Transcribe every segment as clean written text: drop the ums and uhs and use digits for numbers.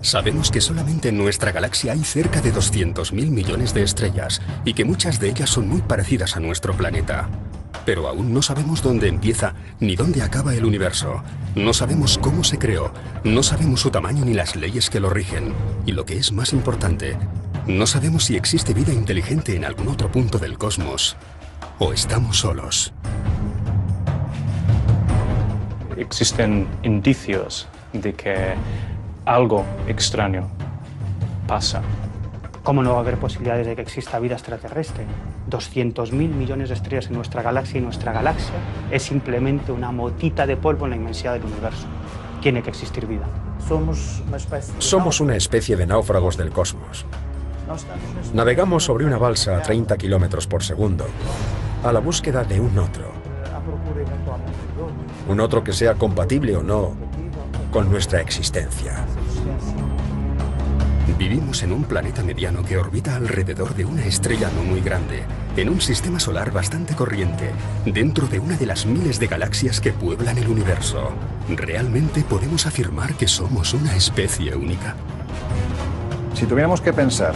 Sabemos que solamente en nuestra galaxia hay cerca de 200.000 millones de estrellas y que muchas de ellas son muy parecidas a nuestro planeta. Pero aún no sabemos dónde empieza ni dónde acaba el universo. No sabemos cómo se creó, no sabemos su tamaño ni las leyes que lo rigen. Y lo que es más importante, no sabemos si existe vida inteligente en algún otro punto del cosmos o estamos solos. Existen indicios de que algo extraño pasa. ¿Cómo no va a haber posibilidades de que exista vida extraterrestre? 200.000 millones de estrellas en nuestra galaxia y nuestra galaxia es simplemente una motita de polvo en la inmensidad del universo. Tiene que existir vida. Somos una especie de náufragos del cosmos. Navegamos sobre una balsa a 30 kilómetros por segundo a la búsqueda de un otro. Un otro que sea compatible o no con nuestra existencia. Vivimos en un planeta mediano que orbita alrededor de una estrella no muy grande, en un sistema solar bastante corriente, dentro de una de las miles de galaxias que pueblan el universo. ¿Realmente podemos afirmar que somos una especie única? Si tuviéramos que pensar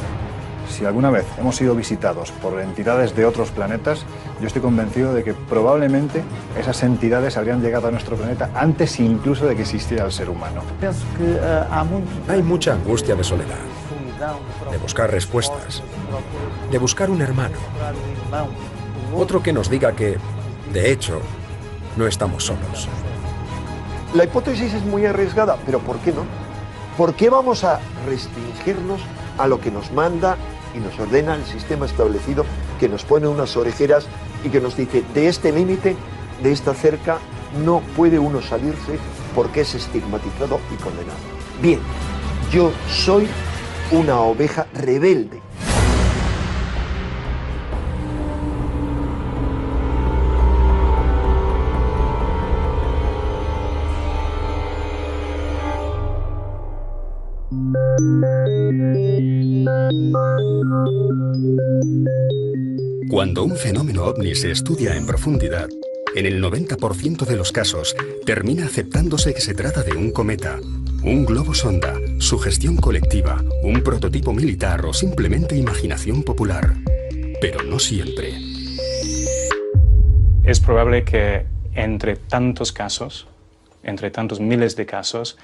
si alguna vez hemos sido visitados por entidades de otros planetas, yo estoy convencido de que probablemente esas entidades habrían llegado a nuestro planeta antes incluso de que existiera el ser humano. Hay mucha angustia de soledad, de buscar respuestas, de buscar un hermano. Otro que nos diga que, de hecho, no estamos solos. La hipótesis es muy arriesgada, pero ¿por qué no? ¿Por qué vamos a restringirnos a lo que nos manda y nos ordena el sistema establecido, que nos pone unas orejeras y que nos dice, de este límite, de esta cerca, no puede uno salirse porque es estigmatizado y condenado? Bien, yo soy una oveja rebelde. Cuando un fenómeno ovni se estudia en profundidad, en el 90% de los casos termina aceptándose que se trata de un cometa, un globo sonda, sugestión colectiva, un prototipo militar o simplemente imaginación popular. Pero no siempre. Es probable que entre tantos casos, entre tantos miles de casos,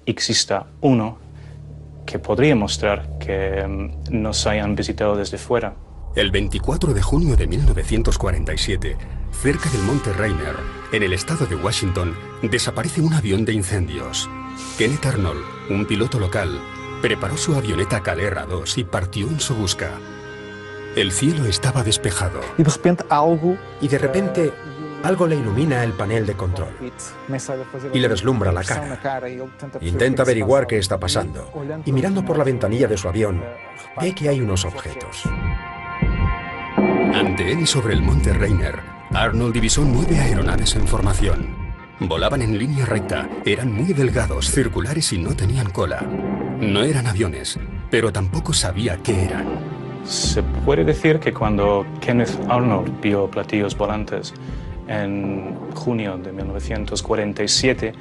exista uno que podría mostrar que nos hayan visitado desde fuera. El 24 de junio de 1947, cerca del Monte Rainier, en el estado de Washington, desaparece un avión de incendios. Kenneth Arnold, un piloto local, preparó su avioneta Calais A2 y partió en su busca. El cielo estaba despejado. Y de repente, algo le ilumina el panel de control y le deslumbra la cara. Intenta averiguar qué está pasando y mirando por la ventanilla de su avión, ve que hay unos objetos. Ante él y sobre el Monte Rainier, Arnold divisó 9 aeronaves en formación. Volaban en línea recta, eran muy delgados, circulares y no tenían cola. No eran aviones, pero tampoco sabía qué eran. Se puede decir que cuando Kenneth Arnold vio platillos volantes en junio de 1947,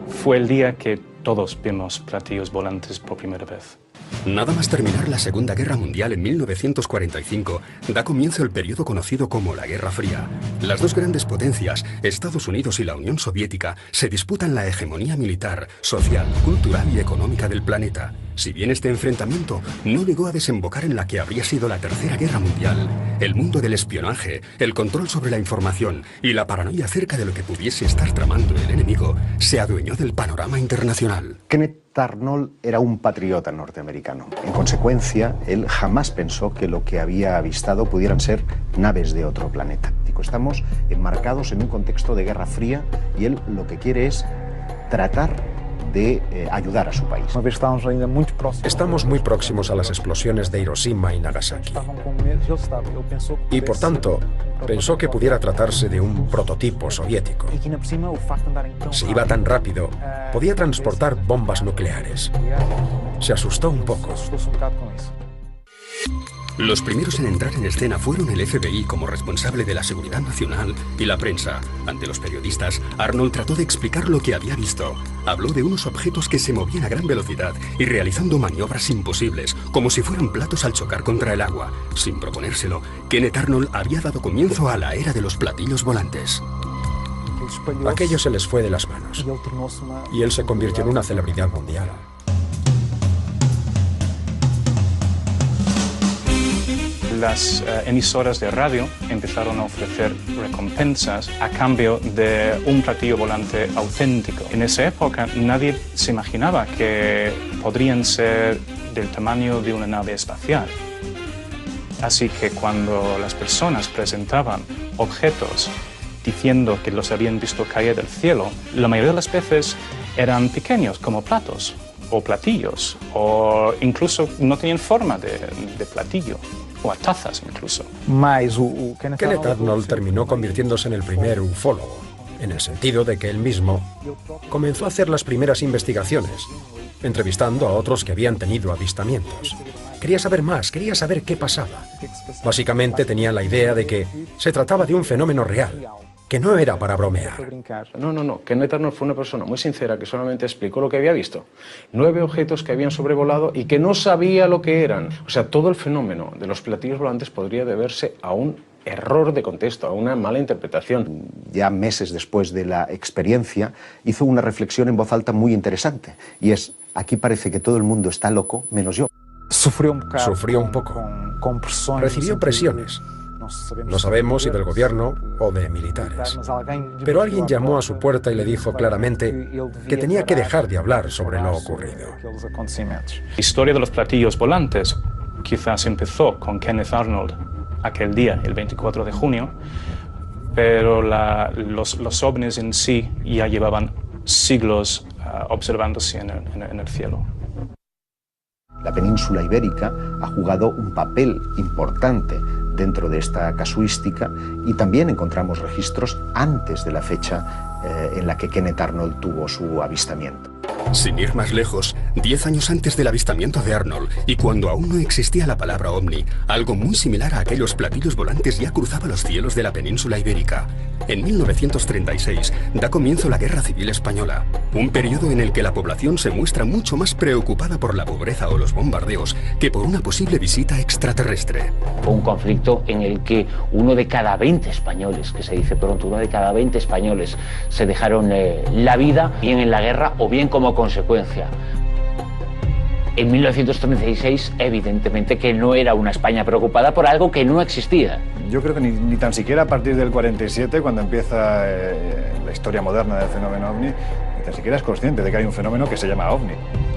fue el día que todos vimos platillos volantes por primera vez. Nada más terminar la Segunda Guerra Mundial en 1945, da comienzo el periodo conocido como la Guerra Fría. Las dos grandes potencias, Estados Unidos y la Unión Soviética, se disputan la hegemonía militar, social, cultural y económica del planeta. Si bien este enfrentamiento no llegó a desembocar en la que habría sido la Tercera Guerra Mundial, el mundo del espionaje, el control sobre la información y la paranoia acerca de lo que pudiese estar tramando el enemigo se adueñó del panorama internacional. Kenneth Arnold era un patriota norteamericano. En consecuencia, él jamás pensó que lo que había avistado pudieran ser naves de otro planeta. Estamos enmarcados en un contexto de Guerra Fría y él lo que quiere es tratar de ayudar a su país. Estamos muy próximos a las explosiones de Hiroshima y Nagasaki. Y por tanto, pensó que pudiera tratarse de un prototipo soviético. Si iba tan rápido, podía transportar bombas nucleares. Se asustó un poco. Los primeros en entrar en escena fueron el FBI como responsable de la seguridad nacional y la prensa. Ante los periodistas, Arnold trató de explicar lo que había visto. Habló de unos objetos que se movían a gran velocidad y realizando maniobras imposibles, como si fueran platos al chocar contra el agua. Sin proponérselo, Kenneth Arnold había dado comienzo a la era de los platillos volantes. Aquello se les fue de las manos y él se convirtió en una celebridad mundial. Las emisoras de radio empezaron a ofrecer recompensas a cambio de un platillo volante auténtico. En esa época nadie se imaginaba que podrían ser del tamaño de una nave espacial. Así que cuando las personas presentaban objetos diciendo que los habían visto caer del cielo, la mayoría de las veces eran pequeños, como platos o platillos, o incluso no tenían forma de platillo. O a tazas incluso. Kenneth Arnold terminó convirtiéndose en el primer ufólogo, en el sentido de que él mismo comenzó a hacer las primeras investigaciones, entrevistando a otros que habían tenido avistamientos. Quería saber más, quería saber qué pasaba. Básicamente tenía la idea de que se trataba de un fenómeno real, que no era para bromear. No. Kenneth Arnold fue una persona muy sincera que solamente explicó lo que había visto. 9 objetos que habían sobrevolado y que no sabía lo que eran. O sea, todo el fenómeno de los platillos volantes podría deberse a un error de contexto, a una mala interpretación. Ya meses después de la experiencia, hizo una reflexión en voz alta muy interesante. Y es, aquí parece que todo el mundo está loco, menos yo. Sufrió un poco. Recibió presiones. No sabemos si del gobierno o de militares. Pero alguien llamó a su puerta y le dijo claramente que tenía que dejar de hablar sobre lo ocurrido. La historia de los platillos volantes quizás empezó con Kenneth Arnold aquel día, el 24 de junio, pero los ovnis en sí ya llevaban siglos observándose en el cielo. La península ibérica ha jugado un papel importante dentro de esta casuística y también encontramos registros antes de la fecha en la que Kenneth Arnold tuvo su avistamiento. Sin ir más lejos, 10 años antes del avistamiento de Arnold y cuando aún no existía la palabra ovni, algo muy similar a aquellos platillos volantes ya cruzaba los cielos de la península ibérica. En 1936 da comienzo la Guerra Civil Española, un periodo en el que la población se muestra mucho más preocupada por la pobreza o los bombardeos que por una posible visita extraterrestre. Fue un conflicto en el que uno de cada 20 españoles, que se dice pronto, uno de cada 20 españoles se dejaron la vida, bien en la guerra o bien como consecuencia. En 1936, evidentemente que no era una España preocupada por algo que no existía. Yo creo que ni tan siquiera a partir del 47, cuando empieza la historia moderna del fenómeno ovni, ni tan siquiera es consciente de que hay un fenómeno que se llama ovni.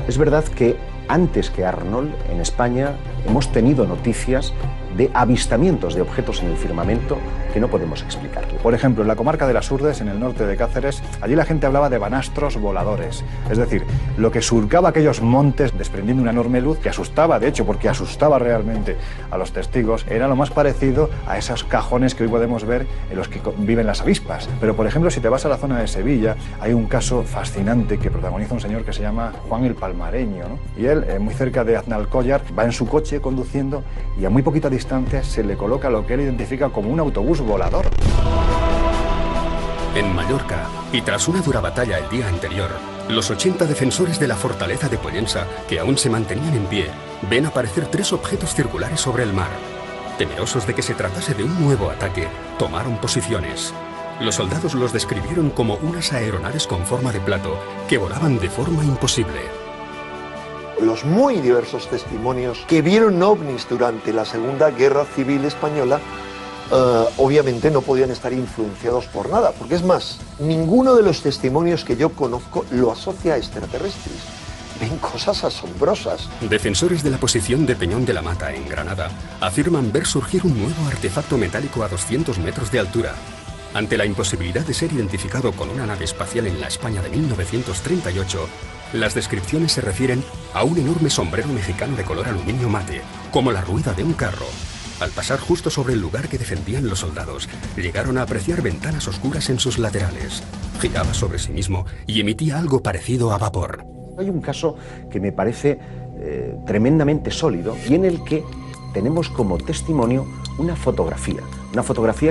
Es verdad que antes que Arnold, en España, hemos tenido noticias de avistamientos de objetos en el firmamento que no podemos explicar. Por ejemplo, en la comarca de las Urdes, en el norte de Cáceres, allí la gente hablaba de banastros voladores. Es decir, lo que surcaba aquellos montes desprendiendo una enorme luz que asustaba, de hecho, porque asustaba realmente a los testigos, era lo más parecido a esos cajones que hoy podemos ver en los que viven las avispas. Pero, por ejemplo, si te vas a la zona de Sevilla, hay un caso fascinante que protagoniza un señor que se llama Juan el Palmareño, ¿no? Y él, muy cerca de Aznalcóllar, va en su coche conduciendo y a muy poquita distancia se le coloca lo que él identifica como un autobús volador. En Mallorca, y tras una dura batalla el día anterior, los 80 defensores de la fortaleza de Pollensa, que aún se mantenían en pie, ven aparecer 3 objetos circulares sobre el mar. Temerosos de que se tratase de un nuevo ataque, tomaron posiciones. Los soldados los describieron como unas aeronaves con forma de plato que volaban de forma imposible. Los muy diversos testimonios que vieron ovnis durante la Segunda Guerra Civil Española obviamente no podían estar influenciados por nada, porque es más, ninguno de los testimonios que yo conozco lo asocia a extraterrestres. Ven cosas asombrosas. Defensores de la posición de Peñón de la Mata, en Granada, afirman ver surgir un nuevo artefacto metálico a 200 metros de altura. Ante la imposibilidad de ser identificado con una nave espacial en la España de 1938, las descripciones se refieren a un enorme sombrero mexicano de color aluminio mate, como la rueda de un carro. Al pasar justo sobre el lugar que defendían los soldados, llegaron a apreciar ventanas oscuras en sus laterales. Giraba sobre sí mismo y emitía algo parecido a vapor. Hay un caso que me parece tremendamente sólido y en el que tenemos como testimonio una fotografía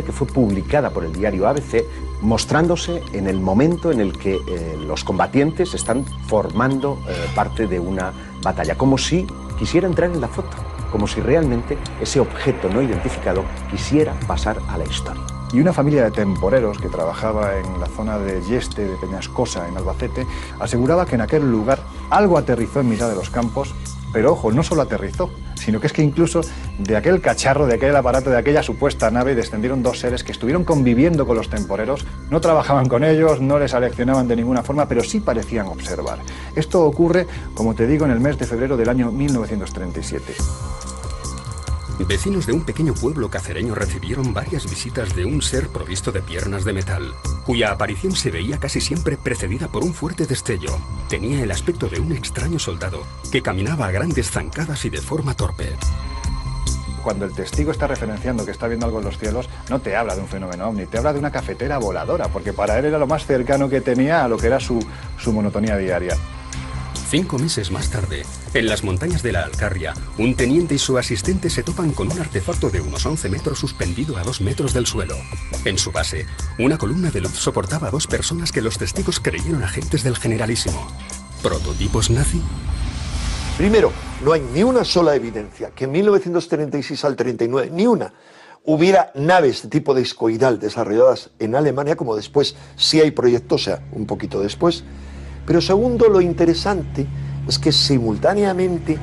que fue publicada por el diario ABC, mostrándose en el momento en el que los combatientes están formando parte de una batalla, como si quisiera entrar en la foto, como si realmente ese objeto no identificado quisiera pasar a la historia. Y una familia de temporeros que trabajaba en la zona de Yeste, de Peñascosa, en Albacete, aseguraba que en aquel lugar algo aterrizó en mitad de los campos, pero ojo, no solo aterrizó, sino que es que incluso de aquel cacharro, de aquel aparato, de aquella supuesta nave, descendieron dos seres que estuvieron conviviendo con los temporeros, no trabajaban con ellos, no les aleccionaban de ninguna forma, pero sí parecían observar. Esto ocurre, como te digo, en el mes de febrero del año 1937. Vecinos de un pequeño pueblo cacereño recibieron varias visitas de un ser provisto de piernas de metal, cuya aparición se veía casi siempre precedida por un fuerte destello. Tenía el aspecto de un extraño soldado que caminaba a grandes zancadas y de forma torpe. Cuando el testigo está referenciando que está viendo algo en los cielos, no te habla de un fenómeno ovni, te habla de una cafetera voladora, porque para él era lo más cercano que tenía a lo que era su monotonía diaria. 5 meses más tarde, en las montañas de la Alcarria, un teniente y su asistente se topan con un artefacto de unos 11 metros suspendido a 2 metros del suelo. En su base, una columna de luz soportaba a 2 personas que los testigos creyeron agentes del Generalísimo. ¿Prototipos nazi? Primero, no hay ni una sola evidencia que en 1936 al 39, ni una, hubiera naves de tipo discoidal desarrolladas en Alemania, como después sí hay proyectos, o sea, un poquito después. Pero segundo, lo interesante es que simultáneamente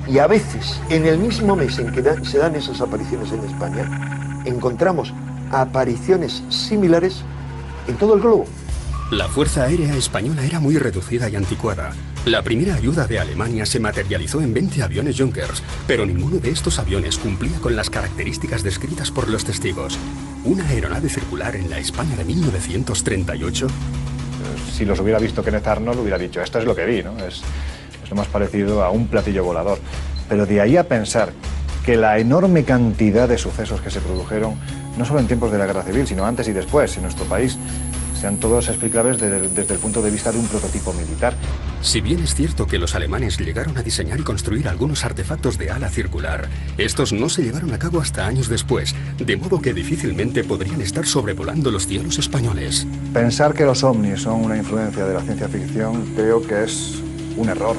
y a veces en el mismo mes en que se dan esas apariciones en España, encontramos apariciones similares en todo el globo. La Fuerza Aérea Española era muy reducida y anticuada. La primera ayuda de Alemania se materializó en 20 aviones Junkers, pero ninguno de estos aviones cumplía con las características descritas por los testigos. ¿Una aeronave circular en la España de 1938? Si los hubiera visto Kenneth Arnold, hubiera dicho, esto es lo que vi, ¿no? Es lo más parecido a un platillo volador. Pero de ahí a pensar que la enorme cantidad de sucesos que se produjeron, no solo en tiempos de la Guerra Civil, sino antes y después en nuestro país, sean todos explicables desde el punto de vista de un prototipo militar. Si bien es cierto que los alemanes llegaron a diseñar y construir algunos artefactos de ala circular, estos no se llevaron a cabo hasta años después, de modo que difícilmente podrían estar sobrevolando los cielos españoles. Pensar que los ovnis son una influencia de la ciencia ficción creo que es un error,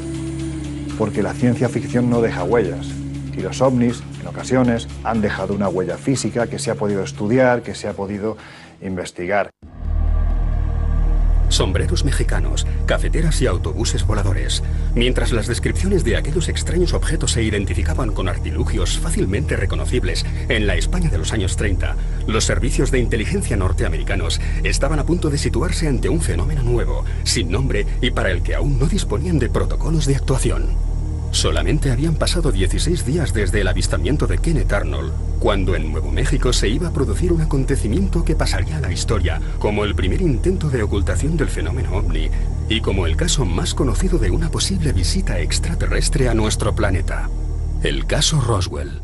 porque la ciencia ficción no deja huellas, y los ovnis, en ocasiones, han dejado una huella física que se ha podido estudiar, que se ha podido investigar. Sombreros mexicanos, cafeteras y autobuses voladores. Mientras las descripciones de aquellos extraños objetos se identificaban con artilugios fácilmente reconocibles en la España de los años 30, los servicios de inteligencia norteamericanos estaban a punto de situarse ante un fenómeno nuevo, sin nombre y para el que aún no disponían de protocolos de actuación. Solamente habían pasado 16 días desde el avistamiento de Kenneth Arnold, cuando en Nuevo México se iba a producir un acontecimiento que pasaría a la historia como el primer intento de ocultación del fenómeno ovni y como el caso más conocido de una posible visita extraterrestre a nuestro planeta, el caso Roswell.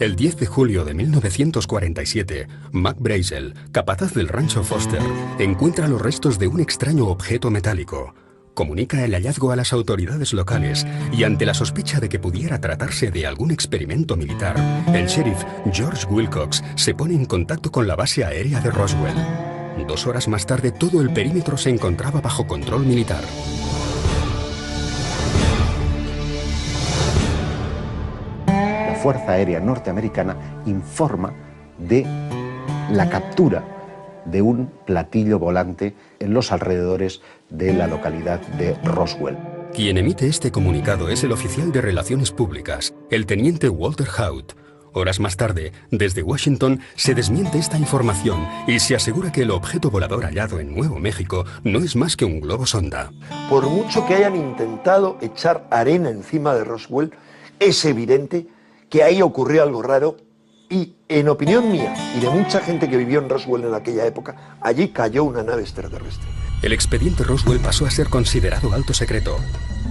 El 10 de julio de 1947, Mac Brazel, capataz del rancho Foster, encuentra los restos de un extraño objeto metálico. Comunica el hallazgo a las autoridades locales y ante la sospecha de que pudiera tratarse de algún experimento militar, el sheriff George Wilcox se pone en contacto con la base aérea de Roswell. 2 horas más tarde, todo el perímetro se encontraba bajo control militar. La Fuerza Aérea Norteamericana informa de la captura de un platillo volante en los alrededores de la localidad de Roswell. Quien emite este comunicado es el oficial de Relaciones Públicas, el teniente Walter Haut. Horas más tarde, desde Washington, se desmiente esta información y se asegura que el objeto volador hallado en Nuevo México no es más que un globo sonda. Por mucho que hayan intentado echar arena encima de Roswell, es evidente que ahí ocurrió algo raro y, en opinión mía y de mucha gente que vivió en Roswell en aquella época, allí cayó una nave extraterrestre. El expediente Roswell pasó a ser considerado alto secreto.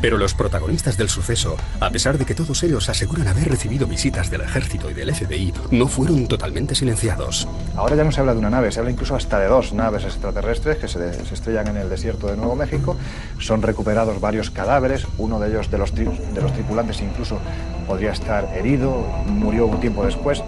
Pero los protagonistas del suceso, a pesar de que todos ellos aseguran haber recibido visitas del ejército y del FBI, no fueron totalmente silenciados. Ahora ya no se habla de una nave, se habla incluso hasta de 2 naves extraterrestres que se estrellan en el desierto de Nuevo México. Son recuperados varios cadáveres, uno de ellos de los tripulantes incluso podría estar herido, murió un tiempo después.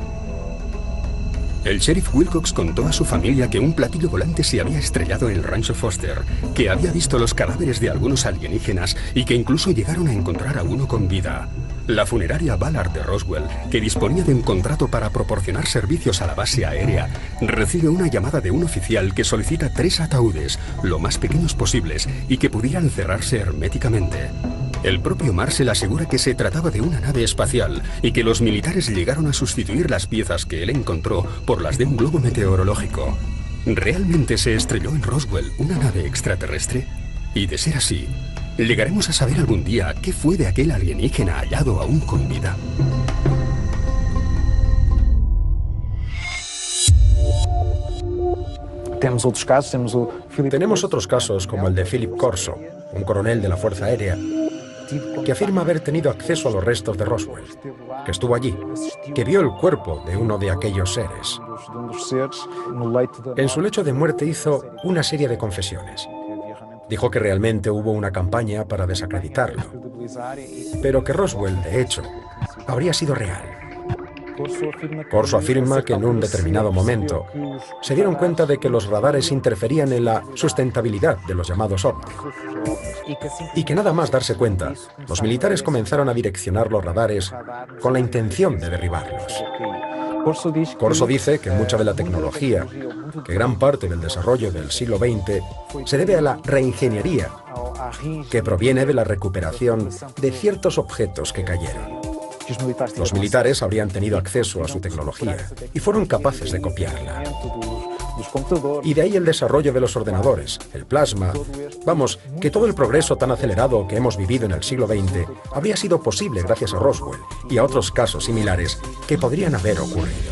El sheriff Wilcox contó a su familia que un platillo volante se había estrellado en el rancho Foster, que había visto los cadáveres de algunos alienígenas y que incluso llegaron a encontrar a uno con vida. La funeraria Ballard de Roswell, que disponía de un contrato para proporcionar servicios a la base aérea, recibe una llamada de un oficial que solicita 3 ataúdes, lo más pequeños posibles, y que pudieran cerrarse herméticamente. El propio Marshall asegura que se trataba de una nave espacial y que los militares llegaron a sustituir las piezas que él encontró por las de un globo meteorológico. ¿Realmente se estrelló en Roswell una nave extraterrestre? Y de ser así, ¿llegaremos a saber algún día qué fue de aquel alienígena hallado aún con vida? Tenemos otros casos como el de Philip Corso, un coronel de la Fuerza Aérea, que afirma haber tenido acceso a los restos de Roswell, que estuvo allí, que vio el cuerpo de uno de aquellos seres. En su lecho de muerte hizo una serie de confesiones. Dijo que realmente hubo una campaña para desacreditarlo, pero que Roswell, de hecho, habría sido real. Corso afirma que en un determinado momento se dieron cuenta de que los radares interferían en la sustentabilidad de los llamados ovnis. Y que nada más darse cuenta, los militares comenzaron a direccionar los radares con la intención de derribarlos. Corso dice que mucha de la tecnología, que gran parte del desarrollo del siglo XX, se debe a la reingeniería, que proviene de la recuperación de ciertos objetos que cayeron. Los militares habrían tenido acceso a su tecnología y fueron capaces de copiarla. Y de ahí el desarrollo de los ordenadores, el plasma. Vamos, que todo el progreso tan acelerado que hemos vivido en el siglo XX habría sido posible gracias a Roswell y a otros casos similares que podrían haber ocurrido.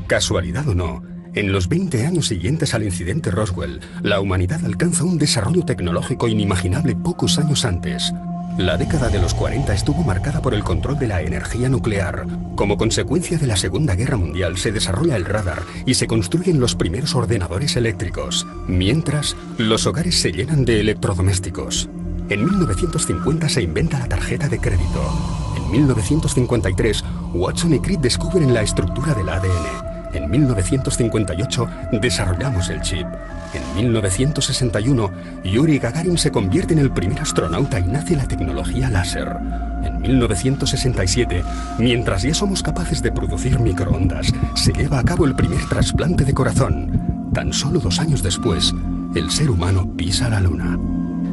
Casualidad o no, en los 20 años siguientes al incidente Roswell, la humanidad alcanza un desarrollo tecnológico inimaginable pocos años antes. La década de los 40 estuvo marcada por el control de la energía nuclear. Como consecuencia de la Segunda Guerra Mundial se desarrolla el radar y se construyen los primeros ordenadores eléctricos. Mientras, los hogares se llenan de electrodomésticos. En 1950 se inventa la tarjeta de crédito. En 1953, Watson y Crick descubren la estructura del ADN. En 1958 desarrollamos el chip. En 1961, Yuri Gagarin se convierte en el primer astronauta y nace la tecnología láser. En 1967, mientras ya somos capaces de producir microondas, se lleva a cabo el primer trasplante de corazón. Tan solo 2 años después, el ser humano pisa la Luna.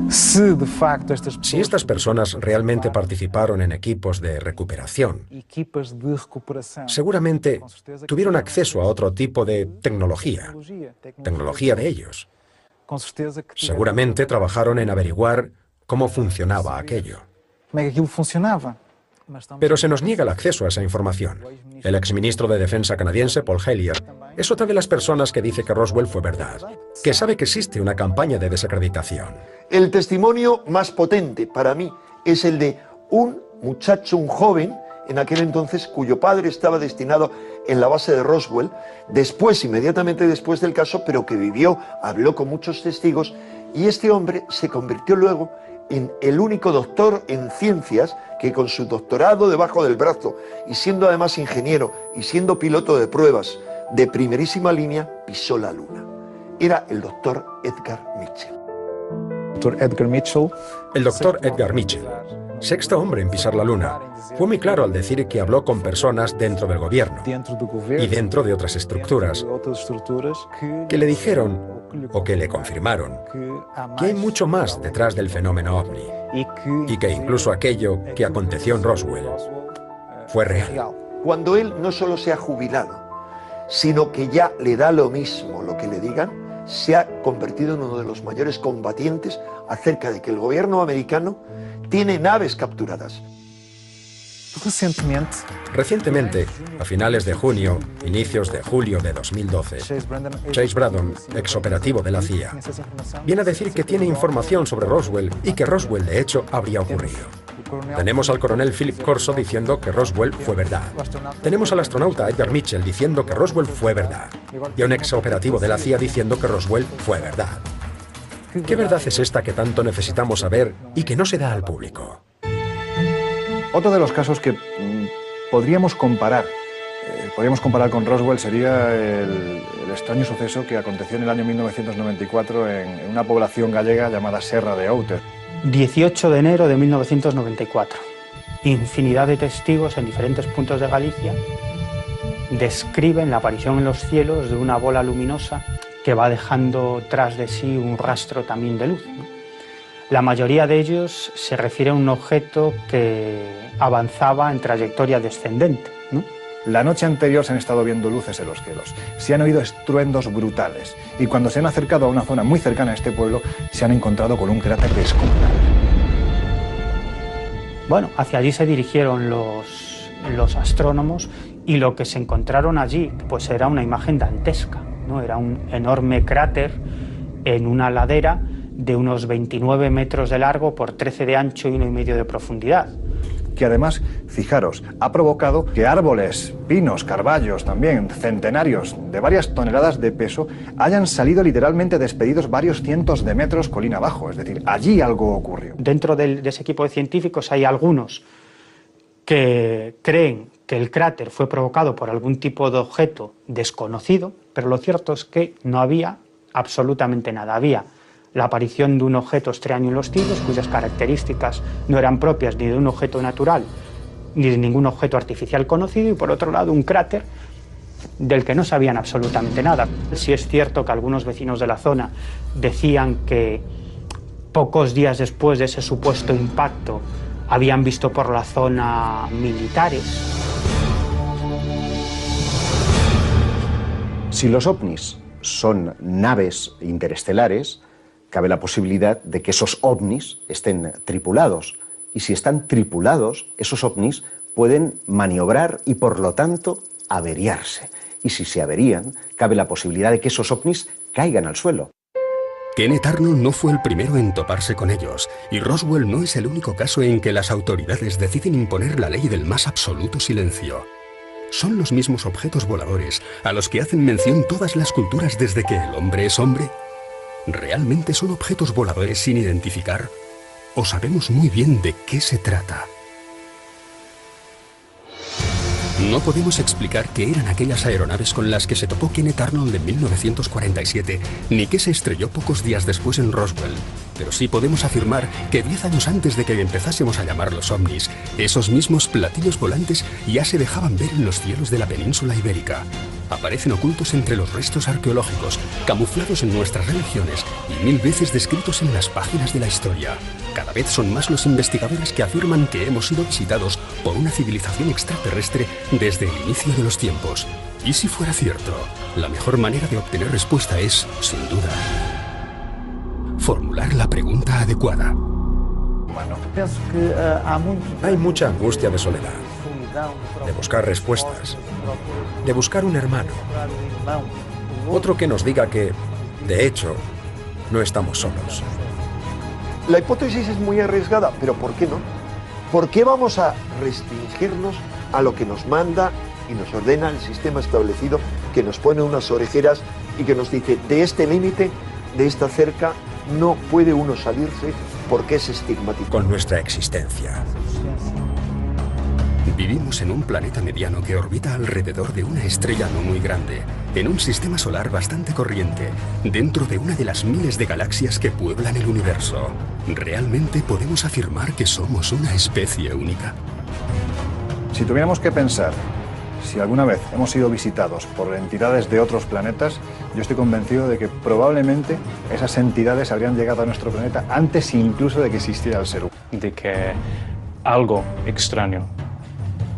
Si estas personas realmente participaron en equipos de recuperación, seguramente tuvieron acceso a otro tipo de tecnología de ellos. Seguramente trabajaron en averiguar cómo funcionaba aquello. Pero se nos niega el acceso a esa información. El exministro de Defensa canadiense, Paul Hellyer, es otra de las personas que dice que Roswell fue verdad, que sabe que existe una campaña de desacreditación. El testimonio más potente para mí es el de un muchacho, un joven, en aquel entonces, cuyo padre estaba destinado en la base de Roswell, después, inmediatamente después del caso, pero que vivió, habló con muchos testigos, y este hombre se convirtió luego en el único doctor en ciencias que con su doctorado debajo del brazo y siendo además ingeniero y siendo piloto de pruebas de primerísima línea, pisó la Luna. Era el doctor Edgar Mitchell. El doctor Edgar Mitchell, sexto hombre en pisar la Luna, fue muy claro al decir que habló con personas dentro del gobierno y dentro de otras estructuras que le dijeron o que le confirmaron que hay mucho más detrás del fenómeno ovni y que incluso aquello que aconteció en Roswell fue real. Cuando él no solo se ha jubilado, sino que ya le da lo mismo lo que le digan, se ha convertido en uno de los mayores combatientes acerca de que el gobierno americano tiene naves capturadas. Recientemente, a finales de junio, inicios de julio de 2012, Chase Braddon, exoperativo de la CIA, viene a decir que tiene información sobre Roswell y que Roswell de hecho habría ocurrido. Tenemos al coronel Philip Corso diciendo que Roswell fue verdad. Tenemos al astronauta Edgar Mitchell diciendo que Roswell fue verdad. Y a un exoperativo de la CIA diciendo que Roswell fue verdad. ¿Qué verdad es esta que tanto necesitamos saber y que no se da al público? Otro de los casos que podríamos comparar con Roswell sería el extraño suceso que aconteció en el año 1994 en una población gallega llamada Serra de Outer. 18 de enero de 1994. Infinidad de testigos en diferentes puntos de Galicia describen la aparición en los cielos de una bola luminosa que va dejando tras de sí un rastro también de luz, ¿no? La mayoría de ellos se refiere a un objeto que avanzaba en trayectoria descendente, ¿no? La noche anterior se han estado viendo luces en los cielos, se han oído estruendos brutales y cuando se han acercado a una zona muy cercana a este pueblo se han encontrado con un cráter descomunal. Bueno, hacia allí se dirigieron los astrónomos y lo que se encontraron allí pues era una imagen dantesca, ¿no? Era un enorme cráter en una ladera de unos 29 metros de largo por 13 de ancho y 1,5 de profundidad. Que además, fijaros, ha provocado que árboles, pinos, carballos también, centenarios de varias toneladas de peso, hayan salido literalmente despedidos varios cientos de metros colina abajo. Es decir, allí algo ocurrió. Dentro de ese equipo de científicos hay algunos que creen que el cráter fue provocado por algún tipo de objeto desconocido, pero lo cierto es que no había absolutamente nada. Había la aparición de un objeto extraño en los cielos, cuyas características no eran propias ni de un objeto natural ni de ningún objeto artificial conocido, y por otro lado un cráter del que no sabían absolutamente nada. Sí es cierto que algunos vecinos de la zona decían que pocos días después de ese supuesto impacto habían visto por la zona militares. Si los ovnis son naves interestelares, cabe la posibilidad de que esos ovnis estén tripulados. Y si están tripulados, esos ovnis pueden maniobrar y, por lo tanto, averiarse. Y si se averían, cabe la posibilidad de que esos ovnis caigan al suelo. Kenneth Arnold no fue el primero en toparse con ellos, y Roswell no es el único caso en que las autoridades deciden imponer la ley del más absoluto silencio. ¿Son los mismos objetos voladores a los que hacen mención todas las culturas desde que el hombre es hombre? ¿Realmente son objetos voladores sin identificar? ¿O sabemos muy bien de qué se trata? No podemos explicar qué eran aquellas aeronaves con las que se topó Kenneth Arnold en 1947, ni qué se estrelló pocos días después en Roswell. Pero sí podemos afirmar que 10 años antes de que empezásemos a llamarlos ovnis, esos mismos platillos volantes ya se dejaban ver en los cielos de la península ibérica. Aparecen ocultos entre los restos arqueológicos, camuflados en nuestras religiones y 1000 veces descritos en las páginas de la historia. Cada vez son más los investigadores que afirman que hemos sido visitados por una civilización extraterrestre desde el inicio de los tiempos. Y si fuera cierto, la mejor manera de obtener respuesta es, sin duda, formular la pregunta adecuada. Hay mucha angustia de soledad, de buscar respuestas, de buscar un hermano, otro que nos diga que, de hecho, no estamos solos. La hipótesis es muy arriesgada, pero ¿por qué no? ¿Por qué vamos a restringirnos a lo que nos manda y nos ordena el sistema establecido, que nos pone unas orejeras y que nos dice, de este límite, de esta cerca, no puede uno salirse porque es estigmatizado? Con nuestra existencia. Vivimos en un planeta mediano que orbita alrededor de una estrella no muy grande, en un sistema solar bastante corriente, dentro de una de las miles de galaxias que pueblan el universo. ¿Realmente podemos afirmar que somos una especie única? Si tuviéramos que pensar si alguna vez hemos sido visitados por entidades de otros planetas, yo estoy convencido de que probablemente esas entidades habrían llegado a nuestro planeta antes incluso de que existiera el ser humano. De que algo extraño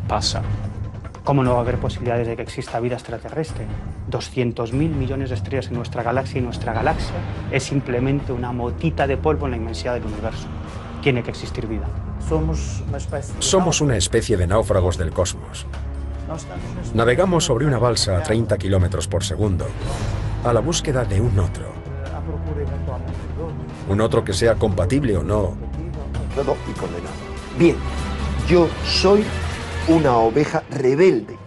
pasa. ¿Cómo no va a haber posibilidades de que exista vida extraterrestre? 200.000 millones de estrellas en nuestra galaxia, y nuestra galaxia es simplemente una motita de polvo en la inmensidad del universo. Tiene que existir vida. Somos una especie de náufragos del cosmos. Navegamos sobre una balsa a 30 kilómetros por segundo a la búsqueda de un otro. Un otro que sea compatible o no. Y condenado. Bien, yo soy una oveja rebelde.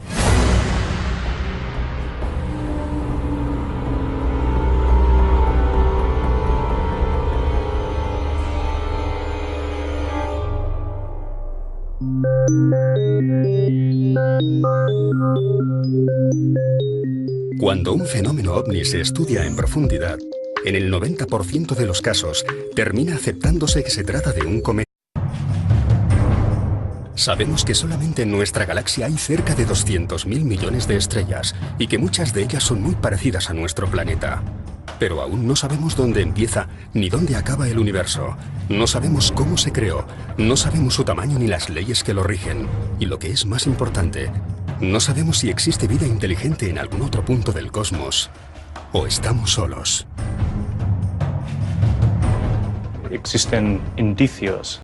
Cuando un fenómeno ovni se estudia en profundidad, en el 90% de los casos termina aceptándose que se trata de un cometa. Sabemos que solamente en nuestra galaxia hay cerca de 200.000 millones de estrellas y que muchas de ellas son muy parecidas a nuestro planeta. Pero aún no sabemos dónde empieza ni dónde acaba el universo. No sabemos cómo se creó, no sabemos su tamaño ni las leyes que lo rigen. Y lo que es más importante, no sabemos si existe vida inteligente en algún otro punto del cosmos o estamos solos. Existen indicios